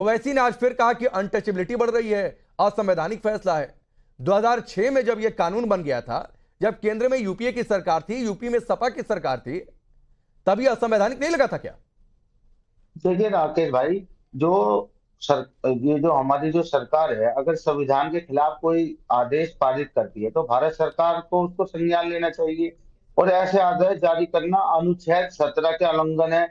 ओवैसी ने आज फिर कहा कि अनटचेबिलिटी बढ़ रही है, असंवैधानिक फैसला है। 2006 में जब यह कानून बन गया था, जब केंद्र में यूपीए की सरकार थी, यूपी में सपा की सरकार थी, तब यह असंवैधानिक नहीं लगा था क्या? देखिए राकेश भाई, ये जो हमारी जो सरकार है, अगर संविधान के खिलाफ कोई आदेश पारित करती है तो भारत सरकार को उसको संज्ञान लेना चाहिए। और ऐसे आदेश जारी करना अनुच्छेद 17 के उल्लंघन है,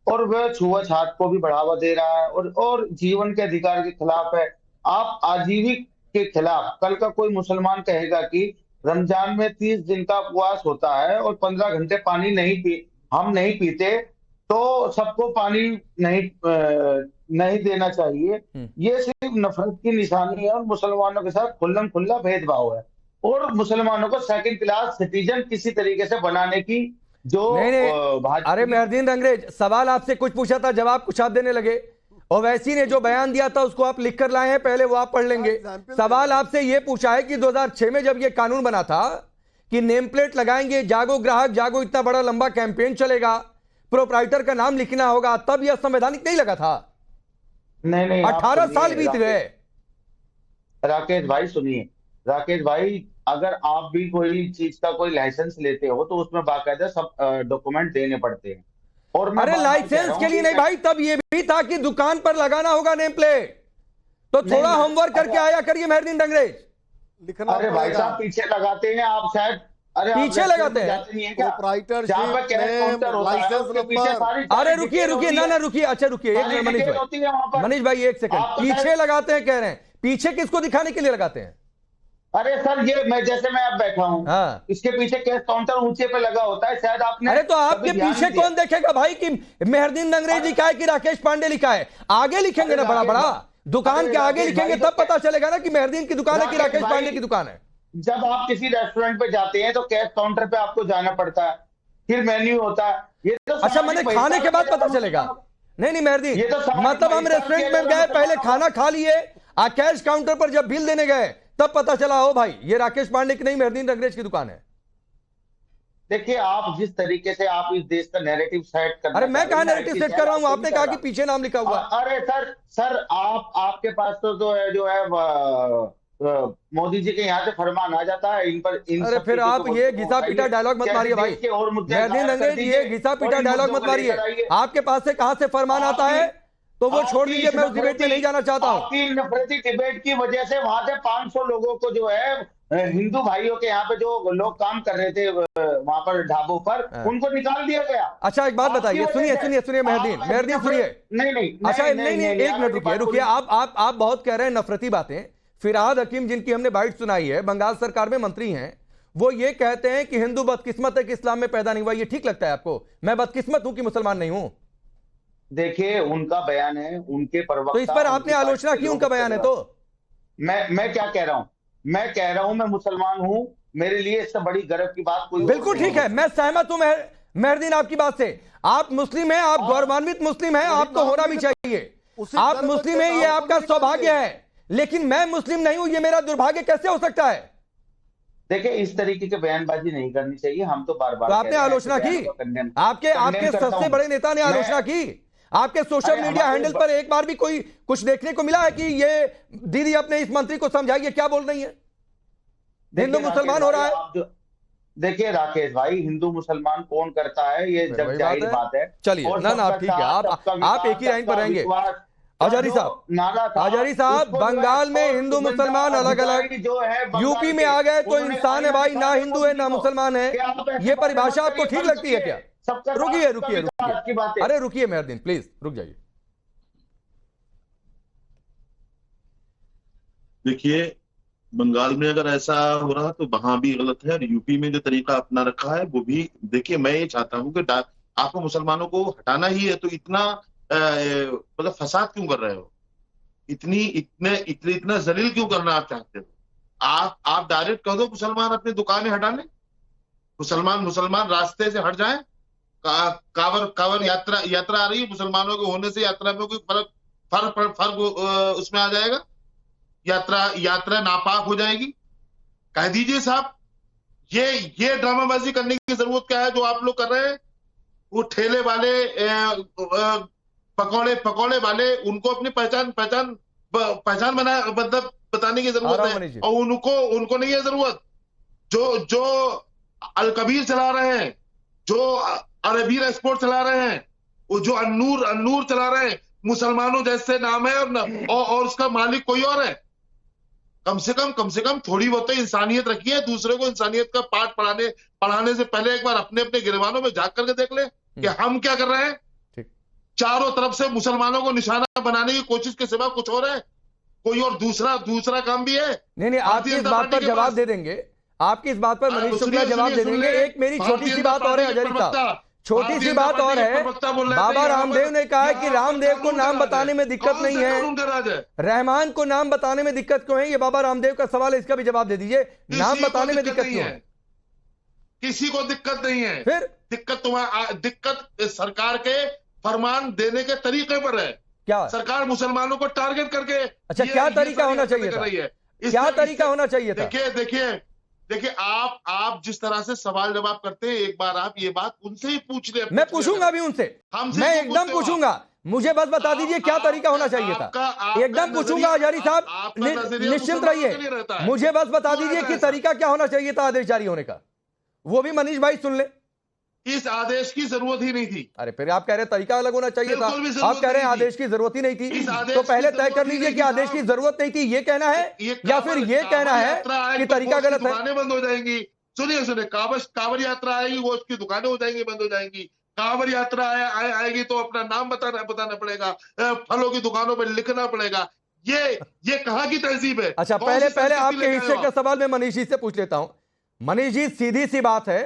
और वह छुआछूत को भी बढ़ावा दे रहा है, और जीवन के अधिकार के खिलाफ है। आप आजीविक के खिलाफ, कल का कोई मुसलमान कहेगा कि रमजान में 30 दिन का उपवास होता है और 15 घंटे पानी हम नहीं पीते, तो सबको पानी नहीं देना चाहिए। ये सिर्फ नफरत की निशानी है और मुसलमानों के साथ खुल्लम खुल्ला भेदभाव है, और मुसलमानों को सेकंड क्लास सिटीजन किसी तरीके से बनाने की जो नहीं। अरे मेहरदीन अंग्रेज, सवाल आपसे कुछ पूछा था, जवाब कुछ आप देने लगे। ओवैसी ने जो बयान दिया था उसको आप लिख कर लाए हैं, पहले वो आप पढ़ लेंगे। सवाल आपसे ये पूछा है कि 2006 में जब ये कानून बना था कि नेम प्लेट लगाएंगे, जागो ग्राहक जागो, इतना बड़ा लंबा कैंपेन चलेगा, प्रोप्राइटर का नाम लिखना होगा, तब यह संवैधानिक नहीं लगा था? नहीं, 18 साल बीत गए। राकेश भाई सुनिए, राकेश भाई, अगर आप भी कोई चीज का कोई लाइसेंस लेते हो तो उसमें बाकायदा सब डॉक्यूमेंट देने पड़ते हैं। और अरे लाइसेंस के लिए नहीं भाई, तब ये भी था कि दुकान पर लगाना होगा नेम प्लेट, तो थोड़ा होमवर्क करके आया करिए मेहरदीन अंग्रेज। अरे भाई साहब, पीछे लगाते हैं आप शायद। अरे पीछे लगाते हैं? अरे रुकिए ना रुकिए, अच्छा रुकिए एक मिनट मनीष भाई एक सेकंड। पीछे लगाते हैं कह रहे हैं, पीछे किसको दिखाने के लिए लगाते हैं? अरे सर, ये जैसे मैं अब बैठा हूँ, हाँ। इसके पीछे कैश काउंटर ऊंचे पे लगा होता है, शायद आपने। अरे तो आपके पीछे कौन देखेगा भाई कि मेहरदीन अंग्रेज लिखा है कि राकेश पांडे लिखा है? आगे लिखेंगे ना, बड़ा बड़ा दुकान के आगे लिखेंगे, तब पता चलेगा ना कि मेहरदीन की दुकान है कि राकेश पांडे की दुकान है। जब आप किसी रेस्टोरेंट पे जाते हैं तो कैश काउंटर पे आपको जाना पड़ता है, फिर मेन्यू होता है। ये तो अच्छा, मैंने खाने के बाद पता चलेगा? नहीं मेहरदीन, मतलब हम रेस्टोरेंट में गए, पहले खाना खा लिए, कैश काउंटर पर जब बिल देने गए तब पता चला हो भाई ये राकेश पांडे की नहीं मेहरदीन अंग्रेज की दुकान है। देखिए, आप जिस तरीके से आप इस देश का नैरेटिव सेट कर, अरे मैं कहा नैरेटिव सेट कर रहा हूं, आपने कहा कि पीछे नाम लिखा हुआ। अरे सर आपके पास तो जो है मोदी जी के यहाँ से फरमान आ जाता है इन पर। अरे फिर आप ये घिसा पीटा डायलॉग मत मारिए भाई मेहरदीन अंग्रेज, ये घिसा पीटा डायलॉग मत मारिए। आपके पास से कहां से फरमान आता है तो वो छोड़ दीजिए, मैं उस डिबेट में नहीं जाना चाहता हूं। आपकी नफरती डिबेट की वजह से वहां से 500 लोगों को जो है हिंदू भाइयों के यहाँ पे जो लोग काम कर रहे थे वहां पर ढाबों पर, उनको निकाल दिया गया। अच्छा एक बात बताइए, सुनिए मेहरदीन सुनिए। नहीं, अच्छा नहीं एक मिनट रुकिए। आप बहुत कह रहे हैं नफरती बातें। फिरहाद हकीम, जिनकी हमने बाइट सुनाई है, बंगाल सरकार में मंत्री हैं, वो ये कहते हैं कि हिंदू बदकिस्मत है कि इस्लाम में पैदा नहीं हुआ। ये ठीक लगता है आपको? मैं बदकिस्मत हूं कि मुस्लमान नहीं हूं? देखिए, उनका बयान है, उनके प्रवक्ता, तो इस पर आपने आलोचना की, उनका बयान है तो? मैं क्या कह रहा हूं? मैं कह रहा हूं मैं मुसलमान हूं, मेरे लिए इससे बड़ी गर्व की बात कोई। बिल्कुल ठीक है, मैं सहमत हूं मेहरदीन आपकी बात से। आप मुस्लिम हैं, आप गौरवान्वित मुस्लिम हैं, आपको होना भी चाहिए। आप मुस्लिम हैं, ये आपका सौभाग्य है, लेकिन मैं मुस्लिम नहीं हूं, ये मेरा दुर्भाग्य कैसे हो सकता है? देखिए, इस तरीके की बयानबाजी नहीं करनी चाहिए। हम तो बार बार, तो आपने आलोचना की, आपके सबसे बड़े नेता ने आलोचना की। आपके सोशल मीडिया हैंडल पर एक बार भी कोई कुछ देखने को मिला है कि ये दीदी अपने इस मंत्री को समझाइए क्या बोल रही है? हिंदू मुसलमान हो रहा है। देखिए राकेश भाई, हिंदू मुसलमान कौन करता है, ये जग जाहिर बात है। चलिए ना ठीक है, आप एक ही लाइन पर रहेंगे। आजारी साहब, बंगाल में हिंदू मुसलमान अलग अलग, यूपी में आ गए तो इंसान है भाई, ना हिंदू है ना मुसलमान है। ये परिभाषा आपको ठीक लगती है क्या? रुकिए अरे रुकिए मेहरदीन, प्लीज रुक जाइए। देखिए, बंगाल में अगर ऐसा हो रहा तो वहां भी गलत है, और यूपी में जो तरीका अपना रखा है वो भी। देखिए, मैं ये चाहता हूं कि आपको मुसलमानों को हटाना ही है तो इतना मतलब फसाद क्यों कर रहे हो? इतना जलील क्यों करना आप चाहते हो? आप डायरेक्ट कह दो मुसलमान अपनी दुकानें हटा लें, मुसलमान रास्ते से हट जाएं। कावर यात्रा आ रही है, मुसलमानों के होने से यात्रा में कोई फर्क उसमें आ जाएगा? यात्रा नापाक हो जाएगी? कह दीजिए साहब, ये ड्रामाबाजी करने की जरूरत क्या है जो आप लोग कर रहे हैं? वो ठेले वाले पकौड़े पकौड़े वाले, उनको अपनी पहचान पहचान पहचान बना मतलब बताने की आ जरूरत रहा हूं है, मनीष जी। और उनको नहीं है जरूरत। जो अल कबीर चला रहे हैं, जो अरबीर एक्सपोर्ट चला रहे हैं, वो जो अन्नूर चला रहे हैं, मुसलमानों जैसे नाम है, और उसका मालिक कोई और है। कम से कम थोड़ी बहुत तो इंसानियत रखिए। दूसरे को इंसानियत का पाठ पढ़ाने से पहले एक बार अपने अपने गिरबानों में झांक करके देख ले कि हम क्या कर रहे हैं। ठीक। चारों तरफ से मुसलमानों को निशाना बनाने की कोशिश के सिवा कुछ और है? कोई और दूसरा काम भी है? नहीं, आपकी इस बात पर जवाब दे देंगे, आपकी इस बात पर मनीष शुक्ला जवाब दे देंगे। एक मेरी छोटी सी बात और है अजहरी साहब, छोटी सी बात और है। बाबा रामदेव ने कहा है कि रामदेव को नाम बताने में दिक्कत नहीं है, रहमान को नाम बताने में दिक्कत क्यों है? ये बाबा रामदेव का सवाल है, इसका भी जवाब दे दीजिए। नाम बताने में दिक्कत क्यों है? किसी को दिक्कत नहीं है। फिर दिक्कत सरकार के फरमान देने के तरीके पर है। क्या सरकार मुसलमानों को टारगेट करके अच्छा क्या तरीका होना चाहिए था? क्या तरीका होना चाहिए था? देखिए आप जिस तरह से सवाल जवाब करते हैं, एक बार आप ये बात उनसे ही पूछ ले। मैं पूछूंगा भी उनसे, मैं एकदम पूछूंगा। मुझे बस बता दीजिए क्या तरीका होना चाहिए था। एकदम पूछूंगा अजहरी साहब, निश्चिंत रहिए। मुझे बस बता दीजिए कि तरीका क्या होना चाहिए था आदेश जारी होने का, वो भी मनीष भाई सुन ले। इस आदेश की जरूरत ही नहीं थी। अरे फिर आप कह रहे हैं तरीका अलग होना चाहिए था, आप कह रहे हैं आदेश की जरूरत ही नहीं थी। तो पहले तय कर लीजिए कि आदेश की जरूरत नहीं थी, ये कहना है, या फिर ये कहना है कि तरीका गलत है। दुकानें बंद हो जाएंगी। सुनिए, कांवड़ यात्रा आएगी, वो उसकी दुकानें हो जाएंगी, बंद हो जाएंगी। कांवड़ यात्रा आएगी तो अपना नाम बताना पड़ेगा, फलों की दुकानों पर लिखना पड़ेगा। ये कहाँ की तहजीब है? अच्छा, पहले आपके हिस्से का सवाल मैं मनीष जी से पूछ लेता हूं। मनीष जी, सीधी सी बात है,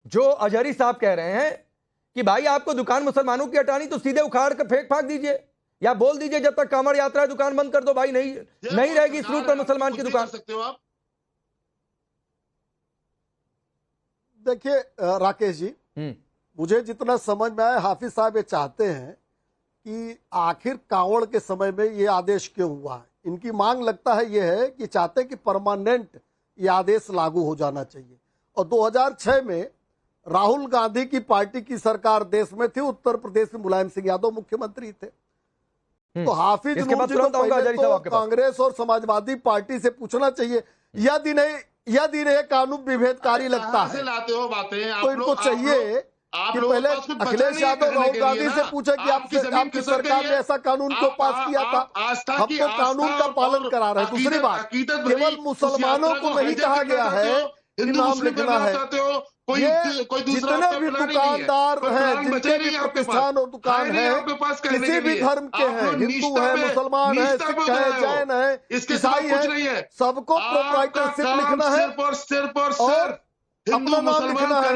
जो अजहरी साहब कह रहे हैं कि भाई आपको दुकान मुसलमानों की हटानी तो सीधे उखाड़ कर फेंक फाक दीजिए, या बोल दीजिए जब तक कांवड़ यात्रा है दुकान बंद कर दो भाई, नहीं रहेगी इस रूट पर मुसलमान की दुकान। सकते हो आप। देखिए राकेश जी, मुझे जितना समझ में आया, हाफिज साहब ये चाहते हैं कि आखिर कांवड़ के समय में ये आदेश क्यों हुआ है। इनकी मांग लगता है ये है कि चाहते हैं कि परमानेंट ये आदेश लागू हो जाना चाहिए। और 2006 में राहुल गांधी की पार्टी की सरकार देश में थी, उत्तर प्रदेश में मुलायम सिंह यादव मुख्यमंत्री थे। तो हाफिज नूर जी को पहले तो कांग्रेस और समाजवादी पार्टी से पूछना चाहिए, यदि इन्हें कानून विभेदकारी लगता है तो इनको चाहिए कि पहले अखिलेश यादव राहुल गांधी से पूछे कि आपकी सरकार ने ऐसा कानून क्यों पास किया था। हम तो कानून का पालन करा रहे हैं। दूसरी बात, केवल मुसलमानों को नहीं कहा गया है कि नाम लिखना है। ये जितने भी दुकानदार हैं, जिनके भी प्रतिष्ठान और दुकान है, किसी भी धर्म के हैं, हिंदू है, मुसलमान है, सिख है, जैन है, ईसाई है, सबको प्रोप्राइटरशिप लिखना है और अपना नाम लिखना है,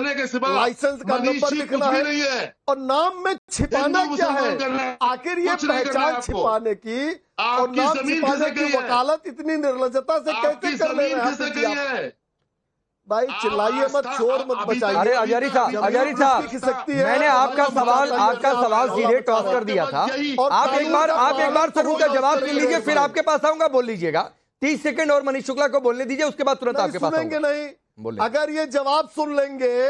लाइसेंस का नंबर लिखना है। और नाम में छिपाना क्या है? आखिर ये पहचान छिपाने की और नाम छिपाने की वकालत इतनी निर्लजता से कैसे कर ले रहे हैं? भाई चिल्लाइए मत, शोर मत बचाइए। अरे अजहरी साहब, मैंने आपका सवाल सीधे टॉस कर दिया था। आप एक बार सुकून का जवाब सुन लीजिए, फिर आपके पास आऊंगा, बोल लीजिएगा। 30 सेकंड और मनीष शुक्ला को बोलने दीजिए, उसके बाद तुरंत आपके पास सुनेंगे नहीं। बोलिए। अगर ये जवाब सुन लेंगे